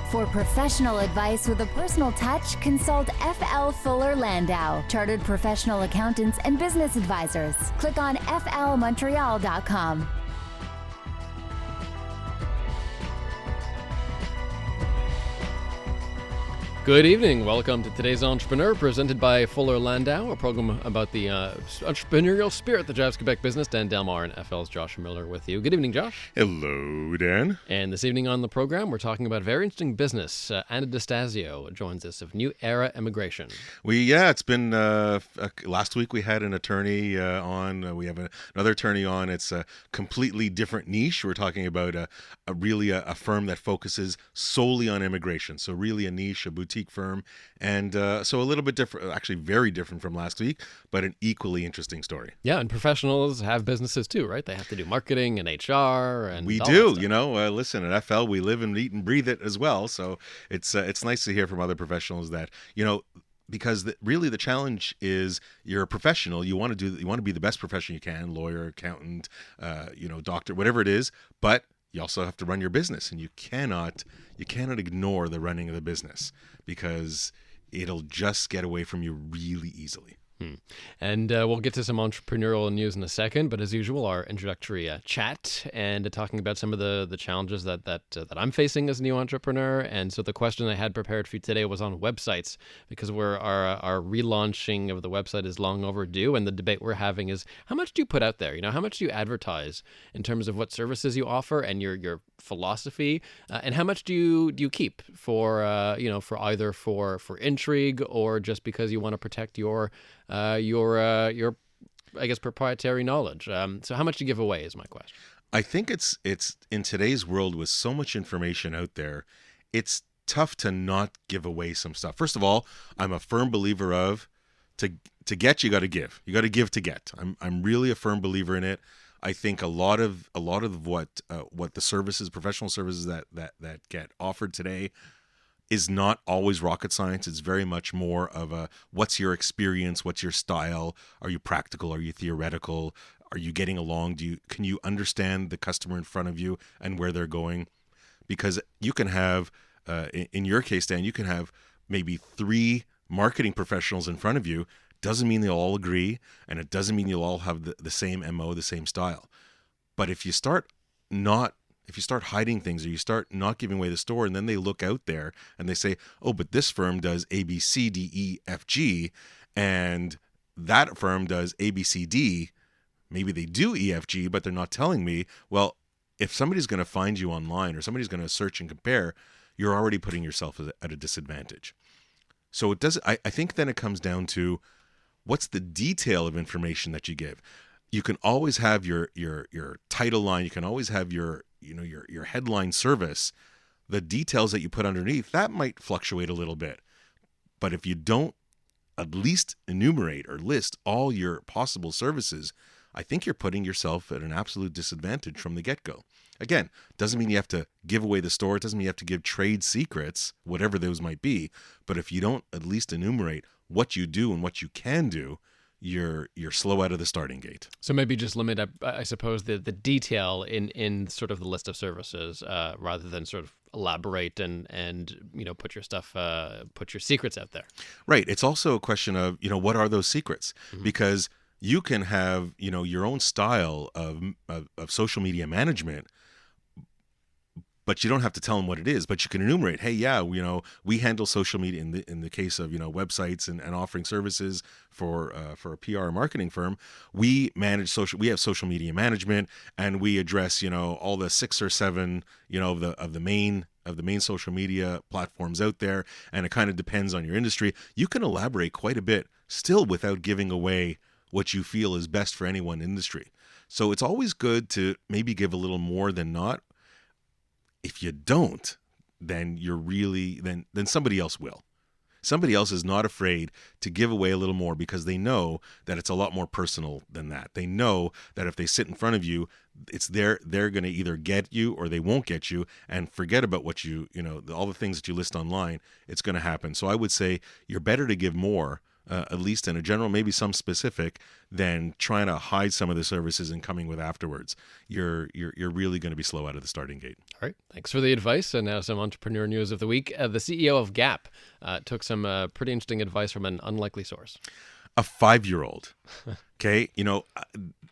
For professional advice with a personal touch, consult FL Fuller Landau, Chartered Professional Accountants and Business Advisors. Click on flmontreal.com. Good evening. Welcome to today's Entrepreneur, presented by Fuller Landau, a program about the entrepreneurial spirit that drives Quebec business. Dan Delmar and FL's Josh Miller with you. Good evening, Josh. Hello, Dan. And this evening on the program, we're talking about very interesting business. Anna Stasio joins us of New Era Immigration. It's been last week we had an attorney on. We have another attorney on. It's a completely different niche. We're talking about a firm that focuses solely on immigration. So really a niche, a boutique firm, and so a little bit different, actually very different from last week, but an equally interesting story. Yeah, and professionals have businesses too, right? They have to do marketing and HR, and we do. Listen, at FL we live and eat and breathe it as well. So it's nice to hear from other professionals that because really the challenge is you're a professional. You want to be the best professional you can, lawyer, accountant, doctor, whatever it is, but you also have to run your business, and you cannot ignore the running of the business because it'll just get away from you really easily. And we'll get to some entrepreneurial news in a second, but as usual, our introductory chat and talking about some of the challenges that I'm facing as a new entrepreneur. And so the question I had prepared for you today was on websites, because our relaunching of the website is long overdue, and the debate we're having is how much do you put out there? How much do you advertise in terms of what services you offer and your philosophy, and how much do you keep for either for intrigue or just because you want to protect your I guess proprietary knowledge. So how much do you give away is my question. I think it's in today's world with so much information out there, it's tough to not give away some stuff. First of all, I'm a firm believer of to get, you got to give. You got to give to get. I'm really a firm believer in it. I think a lot of what the services, professional services that get offered today is not always rocket science. It's very much more of a, what's your experience? What's your style? Are you practical? Are you theoretical? Are you getting along? Can you understand the customer in front of you and where they're going? Because you can have, in your case, Dan, you can have maybe 3 marketing professionals in front of you. Doesn't mean they'll all agree, and it doesn't mean you'll all have the same MO, the same style. But if you start hiding things, or you start not giving away the store, and then they look out there and they say, oh, but this firm does A, B, C, D, E, F, G, and that firm does A, B, C, D. Maybe they do E, F, G, but they're not telling me. Well, if somebody's going to find you online, or somebody's going to search and compare, you're already putting yourself at a disadvantage. So I think then it comes down to, what's the detail of information that you give? You can always have your title line. You can always have your headline service. The details that you put underneath, that might fluctuate a little bit. But if you don't at least enumerate or list all your possible services, I think you're putting yourself at an absolute disadvantage from the get-go. Again, doesn't mean you have to give away the store. It doesn't mean you have to give trade secrets, whatever those might be. But if you don't at least enumerate what you do and what you can do, you're slow out of the starting gate. So maybe just limit, I suppose, the detail in sort of the list of services, rather than sort of elaborate and put your secrets out there. Right. It's also a question of what are those secrets? Mm-hmm. Because you can have your own style of social media management, but you don't have to tell them what it is. But you can enumerate, hey, yeah, we handle social media in the case of websites and offering services for a PR marketing firm. We manage we have social media management, and we address all the 6 or 7 of the main social media platforms out there, and it kind of depends on your industry. You can elaborate quite a bit still without giving away what you feel is best for any one industry. So it's always good to maybe give a little more than not. If you don't, then then somebody else will. Somebody else is not afraid to give away a little more because they know that it's a lot more personal than that. They know that if they sit in front of you, they're going to either get you or they won't get you, and forget about what all the things that you list online. It's going to happen. So I would say you're better to give more at least in a general, maybe some specific, than trying to hide some of the services and coming with afterwards. You're really going to be slow out of the starting gate. All right. Thanks for the advice. And now some entrepreneur news of the week. The CEO of Gap took some pretty interesting advice from an unlikely source. A 5-year-old. Okay.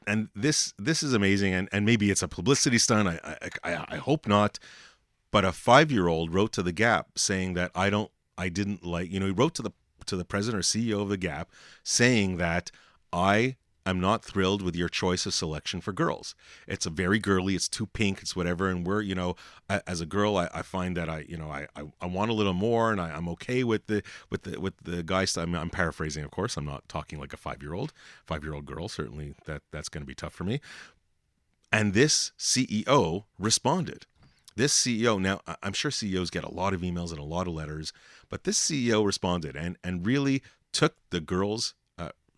And this is amazing. And maybe it's a publicity stunt. I hope not. But a 5-year-old wrote to the Gap saying that I didn't like, he wrote to the president or CEO of the Gap saying that I am not thrilled with your choice of selection for girls. It's a very girly, it's too pink, it's whatever. And we're, as a girl, I find that I want a little more, and I'm okay with the guys. I'm paraphrasing, of course. I'm not talking like a 5-year-old girl. Certainly that's going to be tough for me. And this CEO responded. This CEO, now I'm sure CEOs get a lot of emails and a lot of letters, but this CEO responded and really took the girl's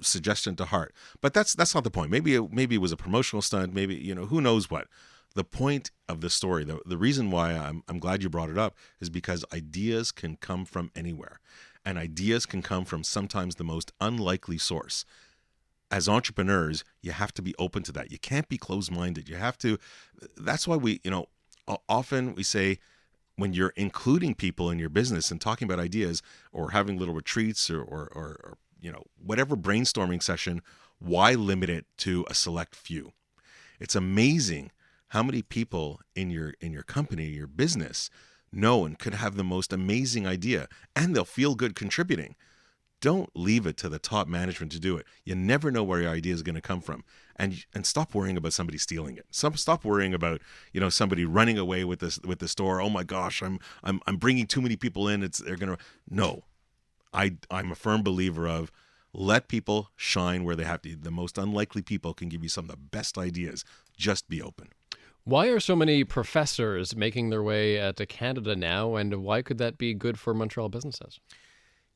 suggestion to heart. But that's not the point. Maybe it was a promotional stunt. Maybe, who knows what. The point of the story, the reason why I'm glad you brought it up, is because ideas can come from anywhere, and ideas can come from sometimes the most unlikely source. As entrepreneurs, you have to be open to that. You can't be closed-minded. You have to. That's why often we say, when you're including people in your business and talking about ideas, or having little retreats or whatever brainstorming session, why limit it to a select few? It's amazing how many people in your company, your business, know and could have the most amazing idea, and they'll feel good contributing. Don't leave it to the top management to do it. You never know where your idea is going to come from, and stop worrying about somebody stealing it. Stop worrying about somebody running away with the store. Oh my gosh, I'm bringing too many people in. They're gonna. No, I'm a firm believer of, let people shine where they have to. The most unlikely people can give you some of the best ideas. Just be open. Why are so many professors making their way to Canada now, and why could that be good for Montreal businesses?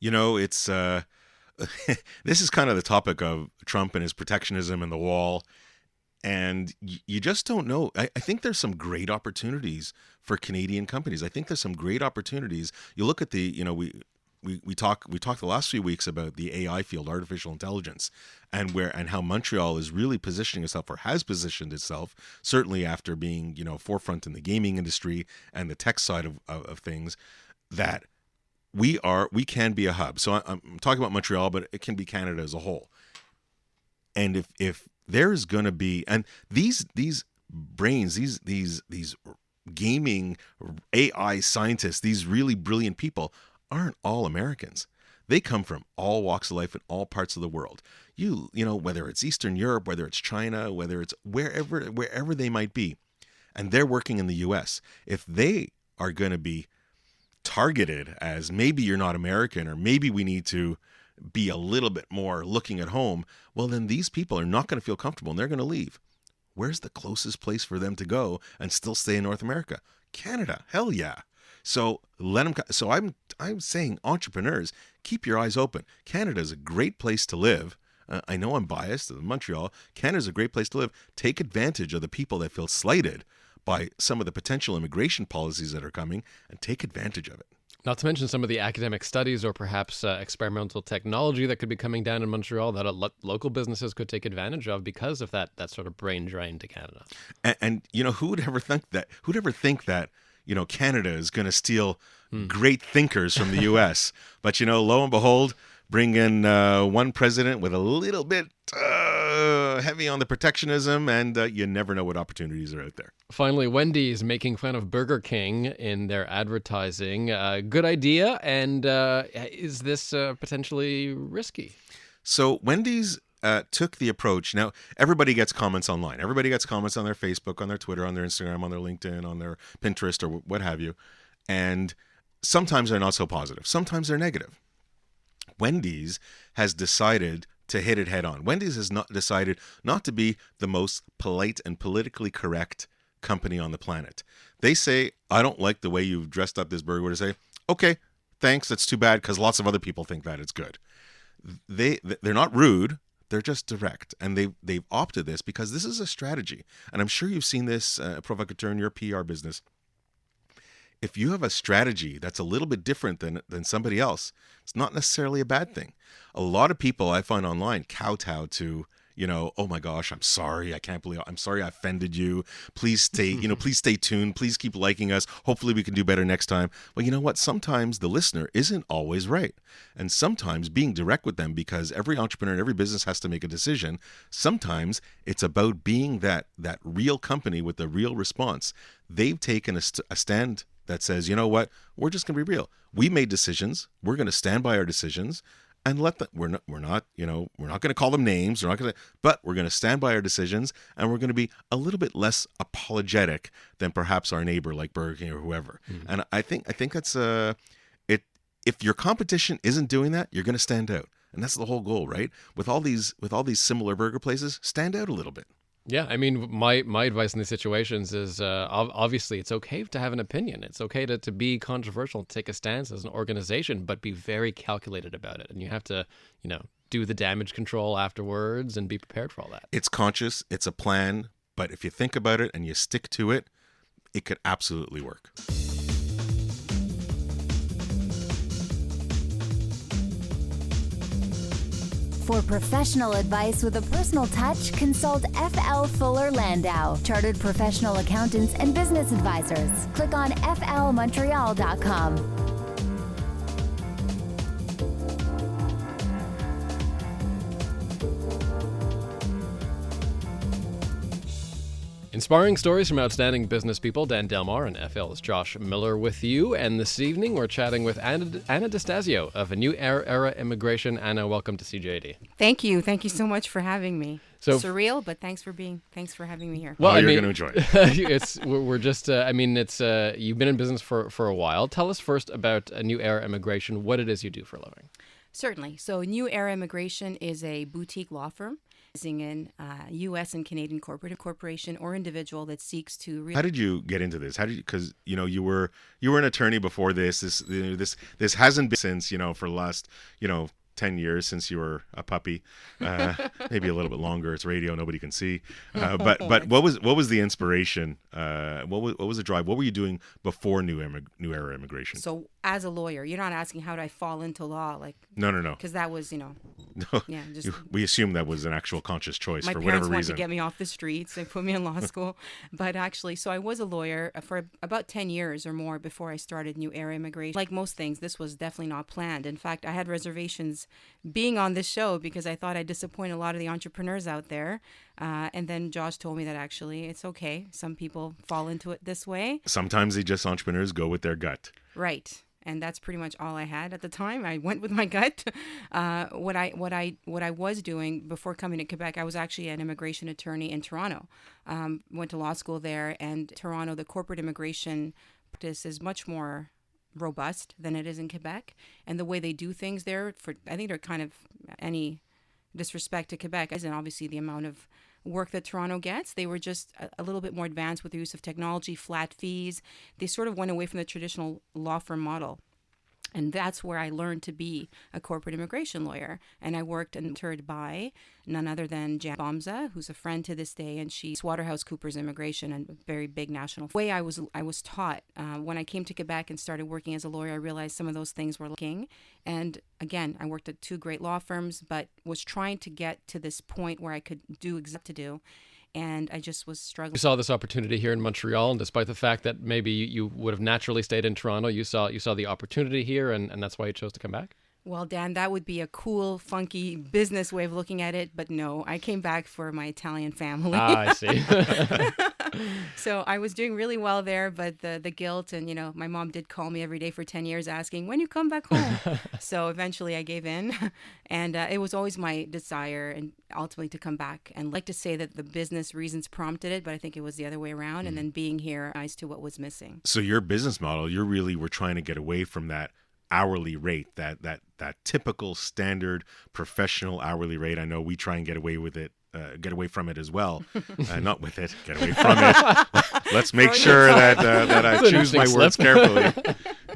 It's this is kind of the topic of Trump and his protectionism and the wall, and you just don't know. I think there's some great opportunities for Canadian companies. I think there's some great opportunities. You look at we talked the last few weeks about the AI field, artificial intelligence, and how Montreal is really positioning itself, or has positioned itself, certainly after being forefront in the gaming industry and the tech side of things, that we can be a hub. So I'm talking about Montreal, but it can be Canada as a whole. And if there's going to be, and these brains, these gaming AI scientists, these really brilliant people aren't all Americans. They come from all walks of life in all parts of the world. Whether it's Eastern Europe, whether it's China, whether it's wherever they might be, and they're working in the US. If they are going to be targeted as, maybe you're not American, or maybe we need to be a little bit more looking at home, well, then these people are not going to feel comfortable and they're going to leave. Where's the closest place for them to go and still stay in North America? Canada. Hell yeah. So let them. So I'm saying, entrepreneurs, keep your eyes open. Canada is a great place to live. I know I'm biased. Montreal, Canada is a great place to live. Take advantage of the people that feel slighted by some of the potential immigration policies that are coming, and take advantage of it. Not to mention some of the academic studies, or perhaps experimental technology that could be coming down in Montreal that local businesses could take advantage of because of that sort of brain drain to Canada. And who would ever think that? Who'd ever think that Canada is going to steal great thinkers from the U.S.? But lo and behold, bring in one president with a little bit heavy on the protectionism, and you never know what opportunities are out there. Finally, Wendy's making fun of Burger King in their advertising. Good idea, and is this potentially risky? So Wendy's took the approach. Now, everybody gets comments online. Everybody gets comments on their Facebook, on their Twitter, on their Instagram, on their LinkedIn, on their Pinterest, or what have you. And sometimes they're not so positive. Sometimes they're negative. Wendy's has decided to hit it head on. Wendy's has decided not to be the most polite and politically correct company on the planet. They say, I don't like the way you've dressed up this burger. To say, okay, thanks, that's too bad, because lots of other people think that it's good. They're not rude. They're just direct, and they've opted this because this is a strategy. And I'm sure you've seen this, provocateur, in your PR business. if you have a strategy that's a little bit different than somebody else, it's not necessarily a bad thing. A lot of people I find online kowtow to, oh my gosh, I'm sorry. I can't believe I'm sorry I offended you. Please stay, please stay tuned. Please keep liking us. Hopefully we can do better next time. Well, you know what? Sometimes the listener isn't always right. And sometimes being direct with them, because every entrepreneur and every business has to make a decision. Sometimes it's about being that real company with the real response. They've taken a stand that says, you know what? We're just going to be real. We made decisions. We're going to stand by our decisions. And we're not going to call them names. But we're going to stand by our decisions, and we're going to be a little bit less apologetic than perhaps our neighbor like Burger King or whoever. Mm-hmm. And I think that's it. If your competition isn't doing that, you're going to stand out, and that's the whole goal, right? With all these similar burger places, stand out a little bit. Yeah, I mean, my advice in these situations is obviously it's okay to have an opinion. It's okay to be controversial, take a stance as an organization, but be very calculated about it. And you have to, do the damage control afterwards and be prepared for all that. It's conscious, it's a plan, but if you think about it and you stick to it, it could absolutely work. For professional advice with a personal touch, consult FL Fuller Landau, Chartered Professional Accountants and Business Advisors. Click on flmontreal.com. Inspiring stories from outstanding business people. Dan Delmar and FL's Josh Miller with you. And this evening we're chatting with Anna Stasio of A New Era Immigration. Anna, welcome to CJAD. Thank you. Thank you so much for having me. So, surreal, but thanks for having me here. Well, you're going to enjoy it. We're just, you've been in business for a while. Tell us first about A New Era Immigration, what it is you do for a living. Certainly. So New Era Immigration is a boutique law firm in U.S. and Canadian corporation or individual that seeks to. How did you get into this? Because you were an attorney before this. This hasn't been since for the last 10 years since you were a puppy, maybe a little bit longer. It's radio, nobody can see. But what was the inspiration? What was the drive? What were you doing before New Era Immigration? So as a lawyer, you're not asking how did I fall into law? No. Because that was No. Yeah. We assume that was an actual conscious choice for whatever reason. My parents wanted to get me off the streets. They put me in law school. But actually, so I was a lawyer for about 10 years or more before I started New Era Immigration. Like most things, this was definitely not planned. In fact, I had reservations being on this show because I thought I'd disappoint a lot of the entrepreneurs out there. And then Josh told me that actually it's okay. Some people fall into it this way. Sometimes entrepreneurs go with their gut. Right. And that's pretty much all I had at the time. I went with my gut. What I was doing before coming to Quebec, I was actually an immigration attorney in Toronto. Went to law school there, and Toronto, the corporate immigration practice is much more robust than it is in Quebec. And the way they do things there, I think they're kind of any disrespect to Quebec, and obviously the amount of work that Toronto gets. They were just a little bit more advanced with the use of technology, flat fees. They sort of went away from the traditional law firm model. And that's where I learned to be a corporate immigration lawyer. And I worked mentored by none other than Jan Bomza, who's a friend to this day, and she's PricewaterhouseCoopers Immigration, and a very big national. The way I was taught when I came to Quebec and started working as a lawyer, I realized some of those things were lacking. And again, I worked at two great law firms, but was trying to get to this point where I could do exactly what to do. And I just was struggling. You saw this opportunity here in Montreal, and despite the fact that maybe you would have naturally stayed in Toronto, you saw the opportunity here, and that's why you chose to come back? Well, Dan, that would be a cool, funky business way of looking at it, but no, I came back for my Italian family. I see. So I was doing really well there, but the guilt and, my mom did call me every day for 10 years asking, when you come back home? So eventually I gave in, and it was always my desire and ultimately to come back. And like to say that the business reasons prompted it, but I think it was the other way around. And then being here as to what was missing. So your business model, you really were trying to get away from that hourly rate, that typical standard professional hourly rate. I know we try and get away from it as well. Not with it, get away from it. Let's make sure that I choose my words carefully.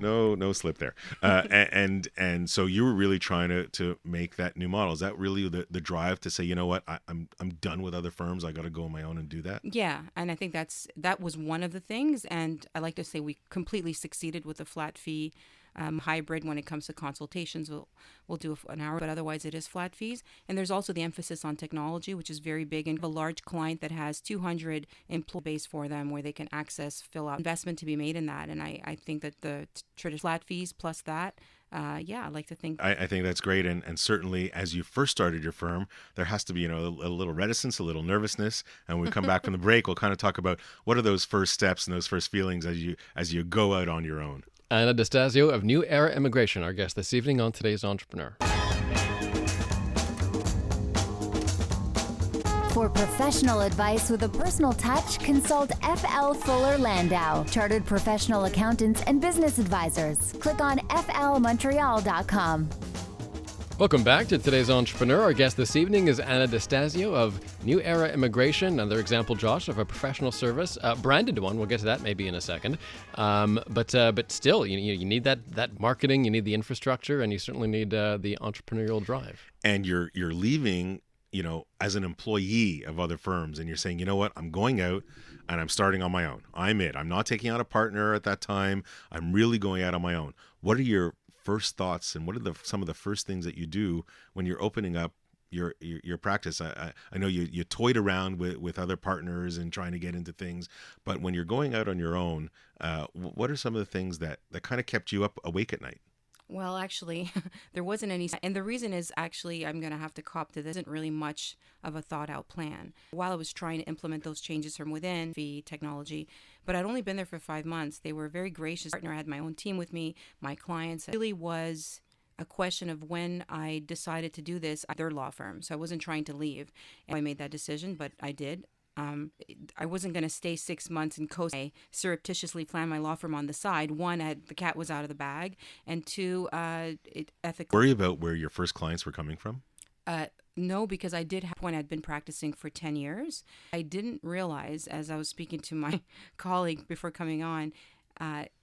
no slip there. And so you were really trying to make that new model. Is that really the drive to say, you know what, I'm done with other firms. I got to go on my own and do that? Yeah, and I think that was one of the things. And I like to say we completely succeeded with the flat fee hybrid when it comes to consultations. We'll do an hour, but otherwise it is flat fees. And there's also the emphasis on technology, which is very big. And a large client that has 200 employee base for them where they can access, fill out investment to be made in that. And I think that the traditional flat fees plus that, I like to think. I think that's great. And certainly as you first started your firm, there has to be, a little reticence, a little nervousness. And when we come back from the break, we'll kind of talk about what are those first steps and those first feelings as you go out on your own. Anna Stasio of New Era Immigration, our guest this evening on Today's Entrepreneur. For professional advice with a personal touch, consult FL Fuller Landau, Chartered Professional Accountants and Business Advisors. Click on flmontreal.com. Welcome back to Today's Entrepreneur. Our guest this evening is Anna Stasio of New Era Immigration, another example, Josh, of a professional service, branded one. We'll get to that maybe in a second. But still, you need that marketing, you need the infrastructure, and you certainly need the entrepreneurial drive. And you're leaving, as an employee of other firms, and you're saying, you know what, I'm going out and I'm starting on my own. I'm not taking out a partner at that time. I'm really going out on my own. What are your first thoughts, and what are some of the first things that you do when you're opening up your practice? I know you toyed around with other partners and trying to get into things, but when you're going out on your own, what are some of the things that kind of kept you up awake at night? Well, actually, there wasn't any. And the reason is actually, I'm going to have to cop to this. Isn't really much of a thought out plan. While I was trying to implement those changes from within the technology, but I'd only been there for 5 months. They were very gracious. I had my own team with me, my clients. It really was a question of when I decided to do this, their law firm. So I wasn't trying to leave. And I made that decision, but I did. I wasn't going to stay 6 months and I surreptitiously planned my law firm on the side. One, the cat was out of the bag, and two, ethical. Worry about where your first clients were coming from? No, because I did have a point. I'd been practicing for 10 years. I didn't realize, as I was speaking to my colleague before coming on,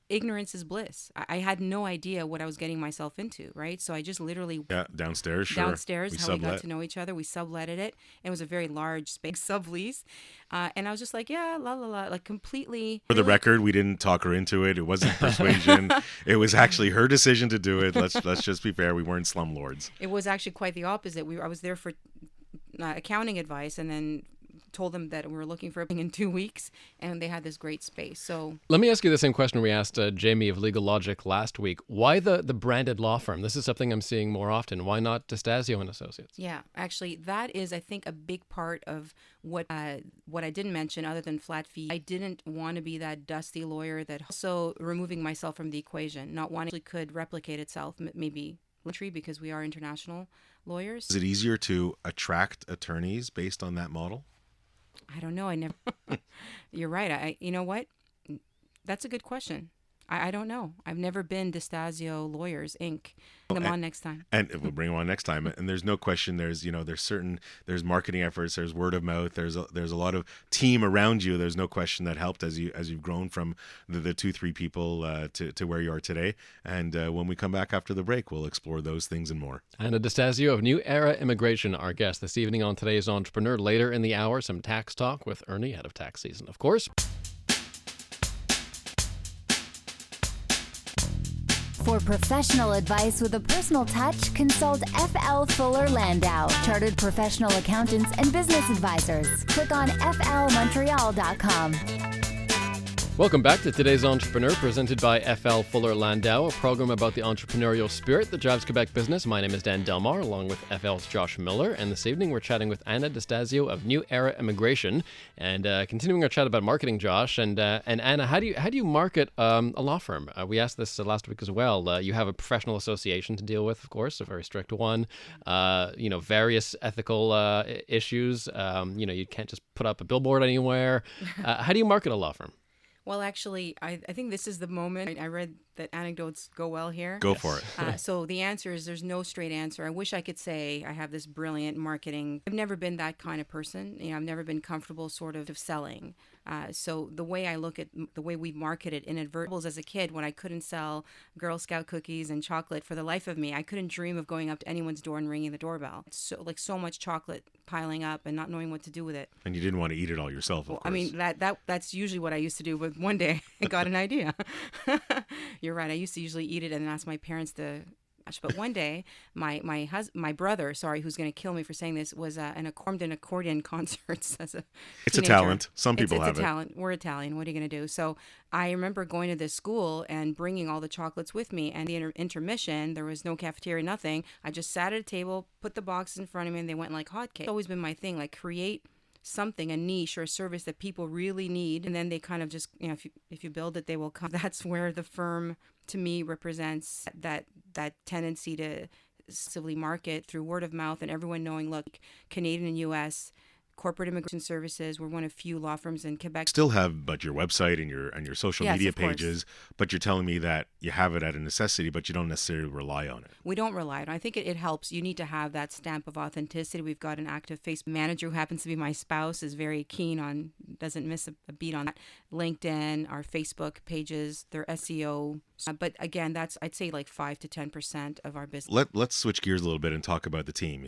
ignorance is bliss. I had no idea what I was getting myself into, right? So I just literally downstairs, sure. We got to know each other. We subletted it. It was a very large space sublease, and I was just like, yeah, la la la, like completely. For the record, we didn't talk her into it. It wasn't persuasion. It was actually her decision to do it. Let's just be fair. We weren't slumlords. It was actually quite the opposite. I was there for accounting advice, and then told them that we were looking for in 2 weeks, and they had this great space. So let me ask you the same question we asked Jamie of Legal Logic last week. Why the branded law firm? This is something I'm seeing more often. Why not Stasio and Associates? Yeah, actually, that is, I think, a big part of what I didn't mention, other than flat fee. I didn't want to be that dusty lawyer that also removing myself from the equation, not wanting could replicate itself, maybe because we are international lawyers. Is it easier to attract attorneys based on that model? I don't know. I never. You're right. You know what? That's a good question. I don't know. I've never been Stasio Lawyers Inc. Bring them on next time. And we'll bring them on next time. And there's no question. There's marketing efforts. There's word of mouth. There's a lot of team around you. There's no question that helped as you've grown from the 2-3 people to where you are today. And when we come back after the break, we'll explore those things and more. Anna Stasio of New Era Immigration, our guest this evening on Today's Entrepreneur. Later in the hour, some tax talk with Ernie, head of tax season, of course. For professional advice with a personal touch, consult FL Fuller Landau, Chartered Professional Accountants and Business Advisors. Click on flmontreal.com. Welcome back to Today's Entrepreneur, presented by FL Fuller Landau, a program about the entrepreneurial spirit that drives Quebec business. My name is Dan Delmar, along with FL's Josh Miller, and this evening we're chatting with Anna Stasio of New Era Immigration, and continuing our chat about marketing, Josh. And Anna, how do you market a law firm? We asked this last week as well. You have a professional association to deal with, of course, a very strict one. Various ethical issues. You can't just put up a billboard anywhere. How do you market a law firm? Well, actually, I think this is the moment. I read that anecdotes go well here. Go for it. So the answer is there's no straight answer. I wish I could say I have this brilliant marketing. I've never been that kind of person. I've never been comfortable sort of selling. So the way I look at the way we marketed inadvertently as a kid, when I couldn't sell Girl Scout cookies and chocolate for the life of me, I couldn't dream of going up to anyone's door and ringing the doorbell. So much chocolate piling up and not knowing what to do with it. And you didn't want to eat it all yourself, of course. I mean, that's usually what I used to do, but one day I got an idea. You're right. I used to usually eat it and ask my parents to. But one day, my brother, sorry, who's going to kill me for saying this, was an accordion concerts as a It's a teenager. talent. Some people have it's a talent. We're Italian. What are you going to do? So I remember going to this school and bringing all the chocolates with me. And the intermission, there was no cafeteria, nothing. I just sat at a table, put the boxes in front of me, and they went like hotcakes. It's always been my thing, like create something, a niche or a service that people really need, and then they kind of just, if you build it, they will come. That's where the firm, to me, represents that tendency to actively market through word of mouth and everyone knowing, look, Canadian and U.S. corporate immigration services. We're one of few law firms in Quebec. Still have, but your website and your social Yes, media of course. pages. But you're telling me that you have it at a necessity, but you don't necessarily rely on it. We don't rely on it. I think it helps. You need to have that stamp of authenticity. We've got an active Facebook manager who happens to be my spouse, is very keen on, doesn't miss a beat on that. LinkedIn, our Facebook pages, their SEO. But again, that's, I'd say, like 5 to 10% of our business. Let's switch gears a little bit and talk about the team,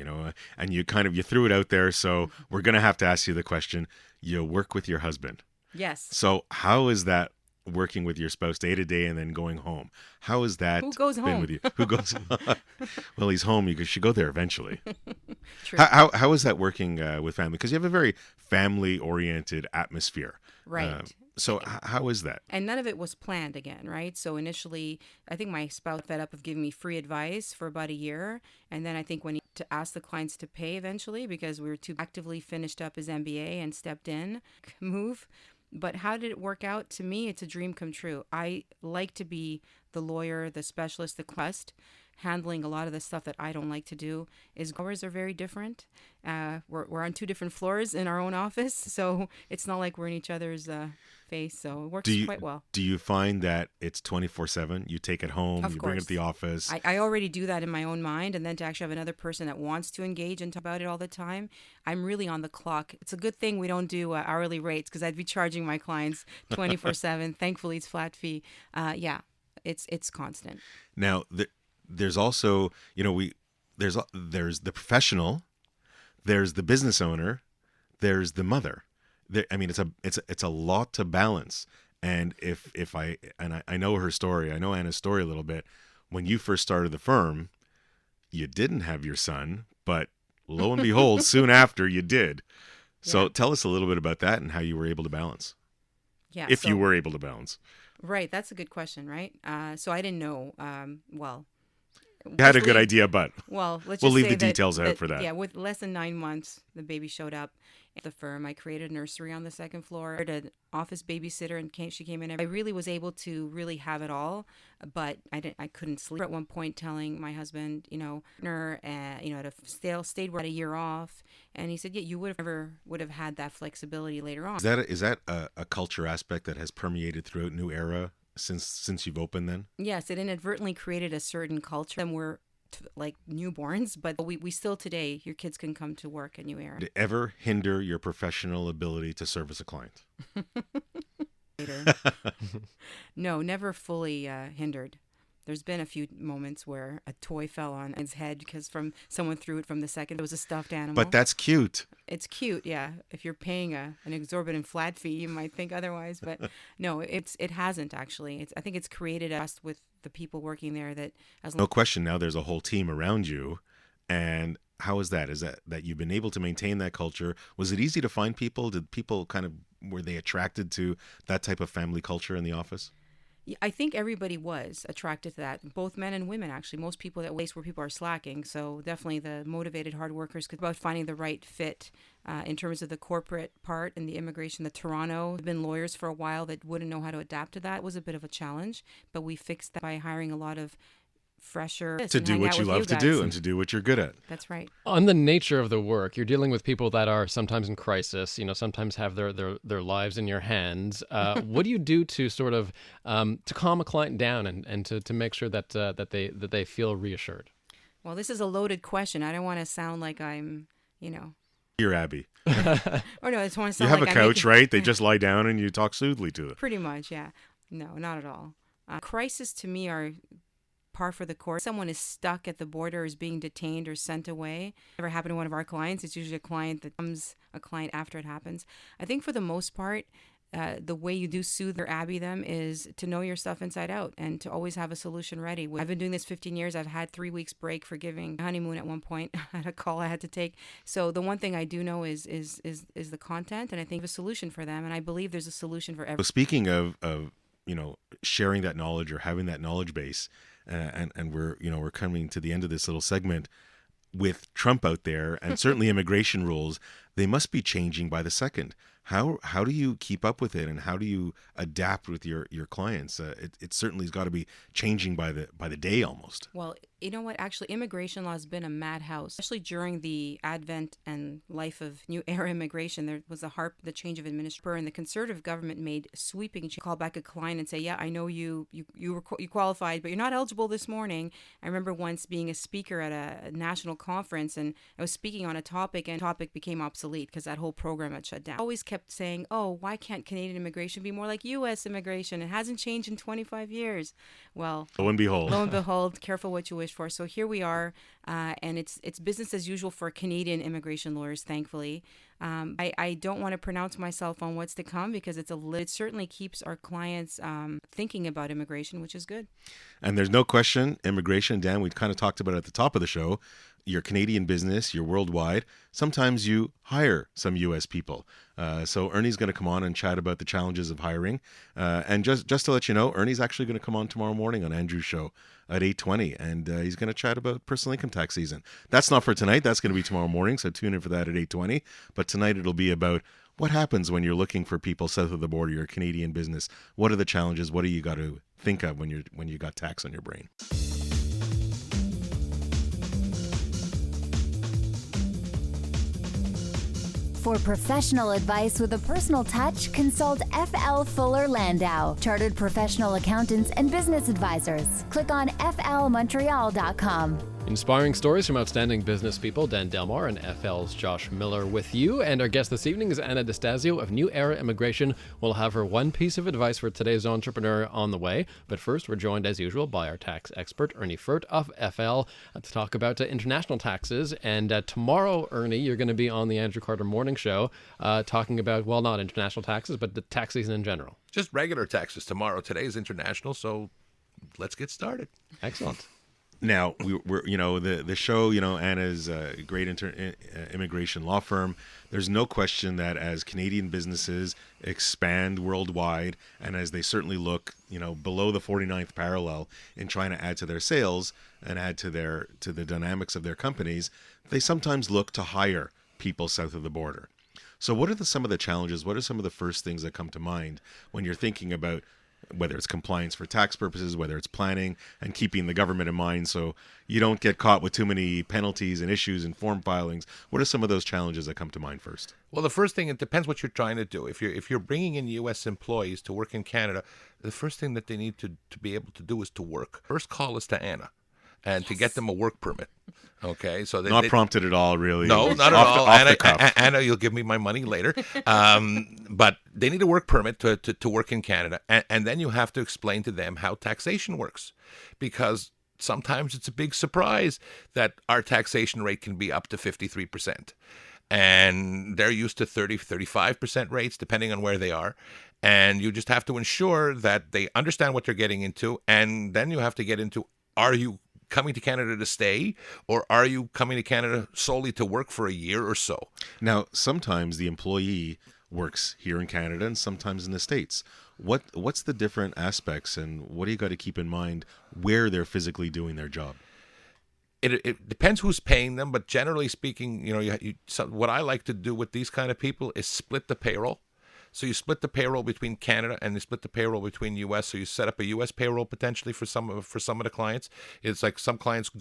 and you threw it out there. So we're going to have to ask you the question. You work with your husband. Yes. So how is that working with your spouse day to day and then going home? How has that Who goes been home? with you? Who goes? Well, he's home. You should go there eventually. True. How is that working with family? Because you have a very family-oriented atmosphere. Right. So how is that? And none of it was planned again, right? So initially, I think my spouse fed up of giving me free advice for about a year. And then I think when he to ask the clients to pay eventually, because we were too actively finished up his MBA and stepped in, move. But how did it work out? To me, it's a dream come true. I like to be the lawyer, the specialist, the quest, handling a lot of the stuff that I don't like to do. Hours are very different. We're on 2 different floors in our own office, so it's not like we're in each other's face. So it works quite well. Do you find that it's 24/7? You take it home, Of you bring it course. to the office. I already do that in my own mind, and then to actually have another person that wants to engage and talk about it all the time, I'm really on the clock. It's a good thing we don't do hourly rates, because I'd be charging my clients 24/7. Thankfully, it's flat fee. It's constant. Now, there's also, there's the professional, there's the business owner, there's the mother. It's a lot to balance. And I know her story, I know Anna's story a little bit. When you first started the firm, you didn't have your son, but lo and behold, soon after you did. So Yeah. tell us a little bit about that and how you were able to balance. Yeah. If you were able to balance. Right. That's a good question, right? So I didn't know. You had a good idea, but Well, let's we'll just leave say the details out for that. Yeah, with less than 9 months, the baby showed up at the firm. I created a nursery on the second floor, an office babysitter, and she came in. I really was able to really have it all, but I couldn't sleep. At one point, telling my husband, to stayed a year off, and he said, "Yeah, you would have had that flexibility later on." Is that a culture aspect that has permeated throughout New Era since you've opened then? Yes, it inadvertently created a certain culture. And we're like newborns, but we still today, your kids can come to work at New Era. Did it ever hinder your professional ability to service a client? Later. No, never fully hindered. There's been a few moments where a toy fell on his head because someone threw it from the second. It was a stuffed animal. But that's cute. It's cute, yeah. If you're paying an exorbitant flat fee, you might think otherwise. But no, it hasn't actually. I think it's created us with the people working there that No question. Now there's a whole team around you, and how is that? Is that you've been able to maintain that culture? Was it easy to find people? Did people were they attracted to that type of family culture in the office? I think everybody was attracted to that, both men and women, actually. Most people that waste where people are slacking. So definitely the motivated hard workers, about finding the right fit in terms of the corporate part and the immigration. The Toronto, have been lawyers for a while that wouldn't know how to adapt to that. It was a bit of a challenge, but we fixed that by hiring a lot of fresher To do what you love to do and to do what you're good at. That's right. On the nature of the work, you're dealing with people that are sometimes in crisis, sometimes have their lives in your hands. What do you do to sort of to calm a client down and to make sure that they feel reassured? Well, this is a loaded question. I don't want to sound like I'm, You're Abby. Or no, I just want to You sound have like a I'm couch, making- right? They just lie down and you talk soothly to them. Pretty much, yeah. No, not at all. Crises to me are par for the course. Someone is stuck at the border, is being detained or sent away. Never happened to one of our clients. It's usually a client that becomes a client after it happens. I think for the most part, the way you do soothe or Abby them is to know your stuff inside out and to always have a solution ready. I've been doing this 15 years. I've had 3 weeks break for giving honeymoon at one point. I had a call I had to take. So the one thing I do know is the content, and I think of a solution for them. And I believe there's a solution for everyone. So speaking of sharing that knowledge or having that knowledge base, and we're coming to the end of this little segment with Trump out there, and certainly immigration rules, they must be changing by the second. How do you keep up with it, and how do you adapt with your clients? It certainly has got to be changing by the day almost. Well, you know what? Actually, immigration law has been a madhouse, especially during the advent and life of new era immigration. There was the change of administration, and the conservative government made sweeping changes. Call back a client and say, "Yeah, I know you qualified, but you're not eligible this morning." I remember once being a speaker at a national conference, and I was speaking on a topic, and the topic became obsolete because that whole program had shut down. I always kept saying, "Oh, why can't Canadian immigration be more like U.S. immigration? It hasn't changed in 25 years." Well, Lo and behold, careful what you wish for. So here we are, and it's business as usual for Canadian immigration lawyers, thankfully. I don't want to pronounce myself on what's to come because it certainly keeps our clients thinking about immigration, which is good. And there's no question, immigration, Dan, we kind of talked about it at the top of the show. You're Canadian business, you're worldwide. Sometimes you hire some U.S. people. So Ernie's going to come on and chat about the challenges of hiring. And just to let you know, Ernie's actually going to come on tomorrow morning on Andrew's show at 8:20, and he's going to chat about personal income tax season. That's not for tonight. That's going to be tomorrow morning, so tune in for that at 8:20. But tonight it'll be about what happens when you're looking for people south of the border. You're a Canadian business. What are the challenges? What do you got to think of when you got tax on your brain? For professional advice with a personal touch, consult FL Fuller Landau, Chartered Professional Accountants and Business Advisors. Click on flmontreal.com. Inspiring stories from outstanding business people. Dan Delmar and FL's Josh Miller with you. And our guest this evening is Anna Stasio of New Era Immigration. We'll have her one piece of advice for today's entrepreneur on the way. But first, we're joined as usual by our tax expert, Ernie Furt of FL, to talk about international taxes. And tomorrow, Ernie, you're going to be on the Andrew Carter Morning Show talking about, well, not international taxes, but the tax season in general. Just regular taxes tomorrow. Today is international, so let's get started. Excellent. Now, we're the show, Anna's a great immigration law firm. There's no question that as Canadian businesses expand worldwide, and as they certainly look, below the 49th parallel in trying to add to their sales and add to the dynamics of their companies, they sometimes look to hire people south of the border. So what are some of the challenges? What are some of the first things that come to mind when you're thinking about whether it's compliance for tax purposes, whether it's planning and keeping the government in mind so you don't get caught with too many penalties and issues and form filings? What are some of those challenges that come to mind first? Well, the first thing, it depends what you're trying to do. If you're bringing in U.S. employees to work in Canada, the first thing that they need to be able to do is to work. First call is to Anna and to get them a work permit. Okay, so Not prompted at all, really. No, not at all. Anna, you'll give me my money later. But they need a work permit to work in Canada, and then you have to explain to them how taxation works, because sometimes it's a big surprise that our taxation rate can be up to 53%, and they're used to 35% rates depending on where they are. And you just have to ensure that they understand what they're getting into, and then you have to get into, are you coming to Canada to stay, or are you coming to Canada solely to work for a year or so? Now, sometimes the employee works here in Canada and sometimes in the States. What's the different aspects, and what do you got to keep in mind where they're physically doing their job? It depends who's paying them, but generally speaking, what I like to do with these kind of people is split the payroll. So you split the payroll between Canada and you split the payroll between U.S. So you set up a U.S. payroll potentially for some of the clients. It's like some clients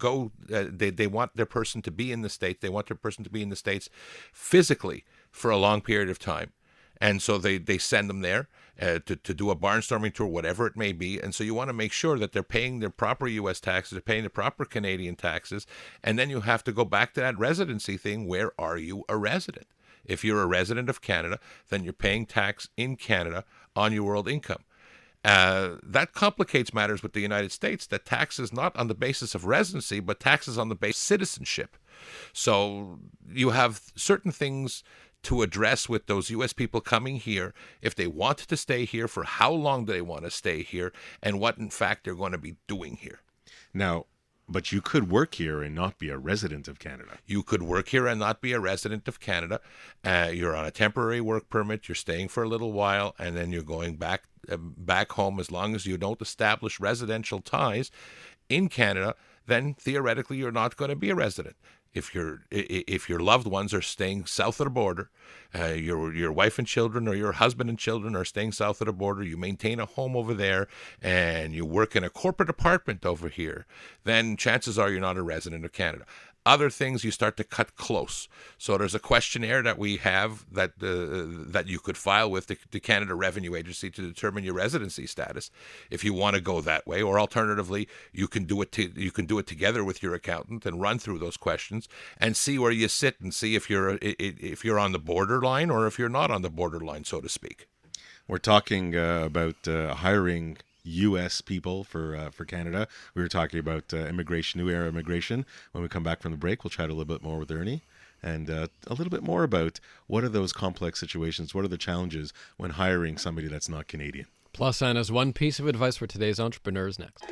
they want their person to be in the States. They want their person to be in the States physically for a long period of time. And so they send them there to do a barnstorming tour, whatever it may be. And so you want to make sure that they're paying their proper U.S. taxes, they're paying the proper Canadian taxes. And then you have to go back to that residency thing. Where are you a resident? If you're a resident of Canada, then you're paying tax in Canada on your world income. That complicates matters with the United States, that tax is not on the basis of residency, but taxes on the basis of citizenship. So you have certain things to address with those U.S. people coming here, if they want to stay here, for how long do they want to stay here, and what, in fact, they're going to be doing here. Now, but you could work here and not be a resident of Canada. You could work here and not be a resident of Canada. You're on a temporary work permit. You're staying for a little while, and then you're going back home. As long as you don't establish residential ties in Canada, then theoretically you're not going to be a resident. If your loved ones are staying south of the border, your wife and children or your husband and children are staying south of the border, you maintain a home over there, and you work in a corporate apartment over here, then chances are you're not a resident of Canada. Other things, you start to cut close. So there's a questionnaire that we have that you could file with the Canada Revenue Agency to determine your residency status, if you want to go that way. Or alternatively, you can do it together with your accountant and run through those questions and see where you sit and see if you're on the borderline or if you're not on the borderline, so to speak. We're talking about hiring U.S. people for Canada. We were talking about immigration, new era immigration. When we come back from the break, we'll chat a little bit more with Ernie and a little bit more about what are those complex situations, what are the challenges when hiring somebody that's not Canadian. Plus, Anna's one piece of advice for today's entrepreneurs next.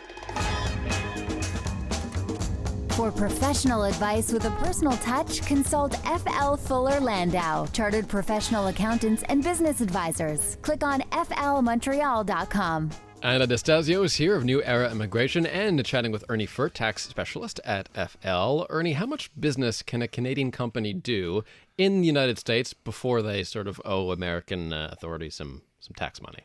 For professional advice with a personal touch, consult FL Fuller Landau, Chartered Professional Accountants and Business Advisors. Click on flmontreal.com. Anna Stasio is here of New Era Immigration and chatting with Ernie Furt, tax specialist at FL. Ernie, how much business can a Canadian company do in the United States before they sort of owe American authorities some tax money?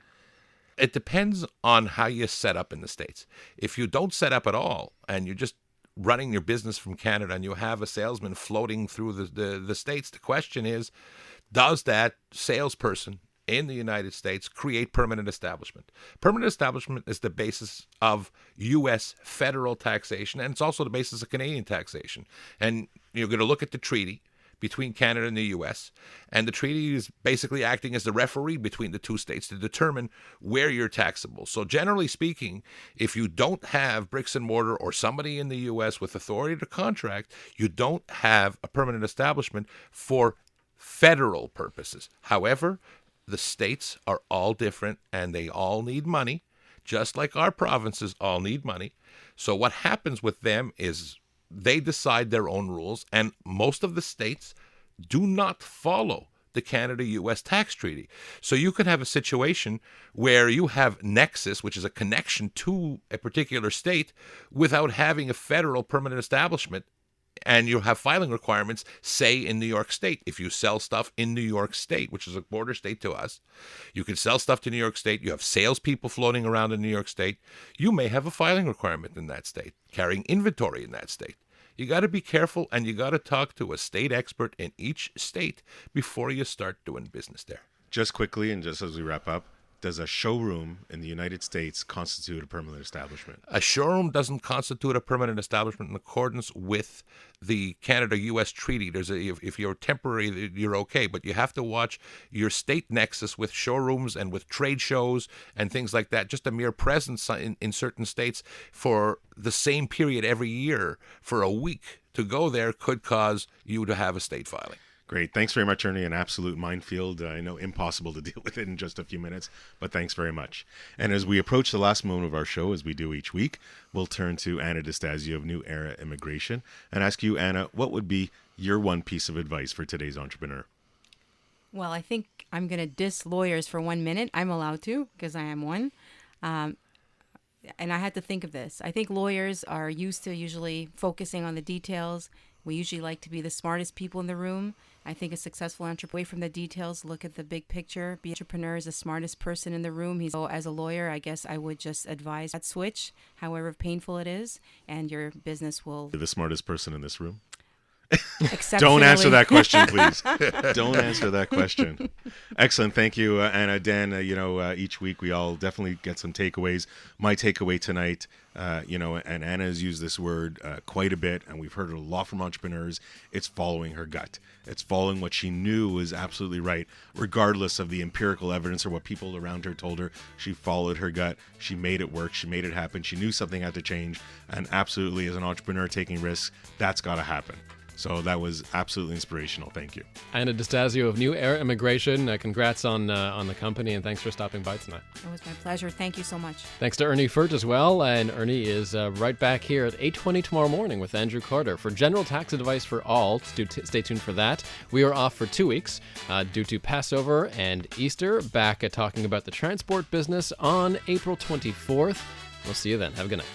It depends on how you set up in the States. If you don't set up at all and you're just running your business from Canada and you have a salesman floating through the States, the question is, does that salesperson in the United States create permanent establishment? Permanent establishment is the basis of U.S. federal taxation, and it's also the basis of Canadian taxation. And you're going to look at the treaty between Canada and the U.S., and the treaty is basically acting as the referee between the two states to determine where you're taxable. So generally speaking, if you don't have bricks and mortar or somebody in the U.S. with authority to contract, you don't have a permanent establishment for federal purposes. However, the states are all different and they all need money, just like our provinces all need money. So what happens with them is they decide their own rules, and most of the states do not follow the Canada-U.S. tax treaty. So you could have a situation where you have nexus, which is a connection to a particular state, without having a federal permanent establishment. And you have filing requirements, say, in New York State. If you sell stuff in New York State, which is a border state to us, you can sell stuff to New York State. You have salespeople floating around in New York State. You may have a filing requirement in that state, carrying inventory in that state. You got to be careful, and you got to talk to a state expert in each state before you start doing business there. Just quickly, and just as we wrap up, does a showroom in the United States constitute a permanent establishment? A showroom doesn't constitute a permanent establishment in accordance with the Canada-U.S. treaty. If you're temporary, you're okay, but you have to watch your state nexus with showrooms and with trade shows and things like that. Just a mere presence in certain states for the same period every year for a week to go there could cause you to have a state filing. Great. Thanks very much, Ernie. An absolute minefield. I know impossible to deal with it in just a few minutes, but thanks very much. And as we approach the last moment of our show, as we do each week, we'll turn to Anna Stasio of New Era Immigration and ask you, Anna, what would be your one piece of advice for today's entrepreneur? Well, I think I'm going to diss lawyers for 1 minute. I'm allowed to because I am one. And I had to think of this. I think lawyers are used to usually focusing on the details. We usually like to be the smartest people in the room. I think a successful entrepreneur, away from the details, look at the big picture. Be an entrepreneur is the smartest person in the room. As a lawyer, I guess I would just advise that switch, however painful it is, and your business will... You're the smartest person in this room? Don't answer Exceptionally. that question, please. Don't answer that question. Excellent. Thank you, Anna. Dan, each week we all definitely get some takeaways. My takeaway tonight, and Anna has used this word quite a bit, and we've heard it a lot from entrepreneurs. It's following her gut. It's following what she knew was absolutely right, regardless of the empirical evidence or what people around her told her. She followed her gut. She made it work. She made it happen. She knew something had to change. And absolutely, as an entrepreneur taking risks, that's got to happen. So that was absolutely inspirational. Thank you. Anna Stasio of New Air Immigration. Congrats on the company, and thanks for stopping by tonight. It was my pleasure. Thank you so much. Thanks to Ernie Furt as well. And Ernie is right back here at 8:20 tomorrow morning with Andrew Carter for general tax advice for all. Stay tuned for that. We are off for 2 weeks due to Passover and Easter. Back at talking about the transport business on April 24th. We'll see you then. Have a good night.